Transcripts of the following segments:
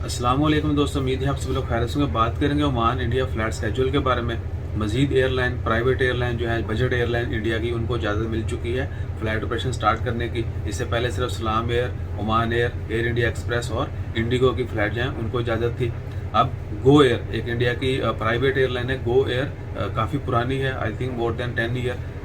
अस्सलाम वालेकुम दोस्तों, उम्मीद है आप सभी लोग खैरियत से होंगे। बात करेंगे ओमान इंडिया फ़्लाइट स्केड्यूल के बारे में। मज़ीद एयरलाइन, प्राइवेट एयरलाइन जो है, बजट एयरलाइन इंडिया की, उनको इजाज़त मिल चुकी है फ़्लाइट ऑपरेशन स्टार्ट करने की। इससे पहले सिर्फ सलाम air, Oman air, air India express और इंडिगो की फ़्लाइट जो हैं उनको इजाज़त थी। अब गो एयर, एक इंडिया की प्राइवेट एयरलाइन है, गो एयर काफ़ी पुरानी है, I think more than 10 year,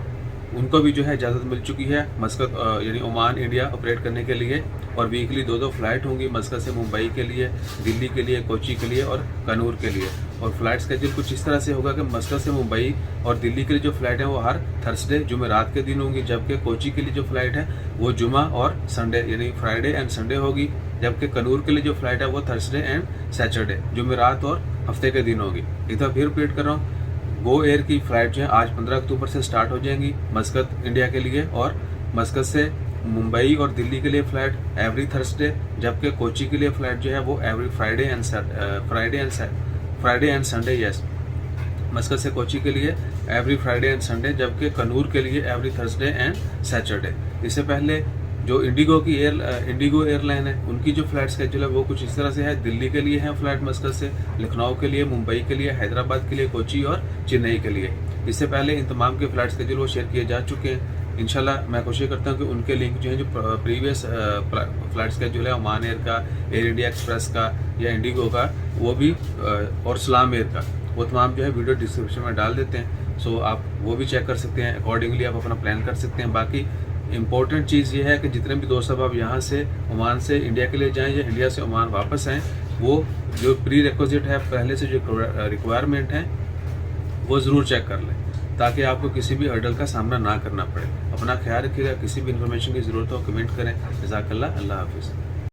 उनको भी जो है इजाज़त मिल चुकी है मस्कत यानी ओमान इंडिया ऑपरेट करने के लिए। और वीकली दो फ़्लाइट होंगी मस्कत से मुंबई के लिए, दिल्ली के लिए, कोची के लिए और कनूर के लिए। और फ्लाइट स्केड्यूल कुछ इस तरह से होगा कि मस्कत से मुंबई और दिल्ली के लिए जो फ़्लाइट है वो हर थर्सडे जुमेरात के दिन होंगी, जबकि कोची के लिए जो फ़्लाइट है वो जुमा और संडे यानी फ्राइडे एंड संडे होगी, जबकि कनूर के लिए जो फ़्लाइट है वो थर्सडे एंड सैटरडे जुमेरात और हफ्ते के दिन होगी। एक बार फिर रिपीट कर रहा हूँ, गो एयर की फ़्लाइट जो है आज 15 अक्टूबर से स्टार्ट हो जाएंगी मस्कत इंडिया के लिए, और मस्कत से मुंबई और दिल्ली के लिए फ़्लाइट एवरी थर्सडे, जबकि कोची के लिए फ़्लाइट जो है वो every Friday and Sunday. Yes, मस्कत से कोची के लिए एवरी फ्राइडे एंड संडे, जबकि कनूर के लिए एवरी थर्सडे एंड सैटरडे। इससे पहले जो इंडिगो एयरलाइन है उनकी जो फ़्लाइट स्केड्यूल है वो कुछ इस तरह से है। दिल्ली के लिए है फ़्लाइट मस्कत से, लखनऊ के लिए, मुंबई के लिए, हैदराबाद के लिए, कोची और चेन्नई के लिए। इससे पहले इन तमाम के फ़्लाइट स्केड्यूल वो शेयर किए जा चुके हैं। इंशाल्लाह मैं कोशिश करता हूँ कि उनके लिंक जो है, जो प्रीवियस फ़्लाइट स्केड्यूल है ओमान एयर का, एयर इंडिया एक्सप्रेस का या इंडिगो का, वो भी और सलाम एयर का, वो तमाम जो है वीडियो डिस्क्रिप्शन में डाल देते हैं। सो आप वो भी चेक कर सकते हैं, अकॉर्डिंगली आप अपना प्लान कर सकते हैं। बाकी इम्पोर्टेंट चीज़ ये है कि जितने भी दोस्त अब यहाँ से ओमान से इंडिया के लिए जाएं या इंडिया से ओमान वापस आएँ, वो जो प्री रिक्विजिट है, पहले से जो रिक्वायरमेंट है वो ज़रूर चेक कर लें, ताकि आपको किसी भी हर्डल का सामना ना करना पड़े। अपना ख्याल रखिएगा, किसी भी इन्फॉर्मेशन की ज़रूरत हो कमेंट करें। जज़ाकल्लाह, अल्लाह हाफिज़।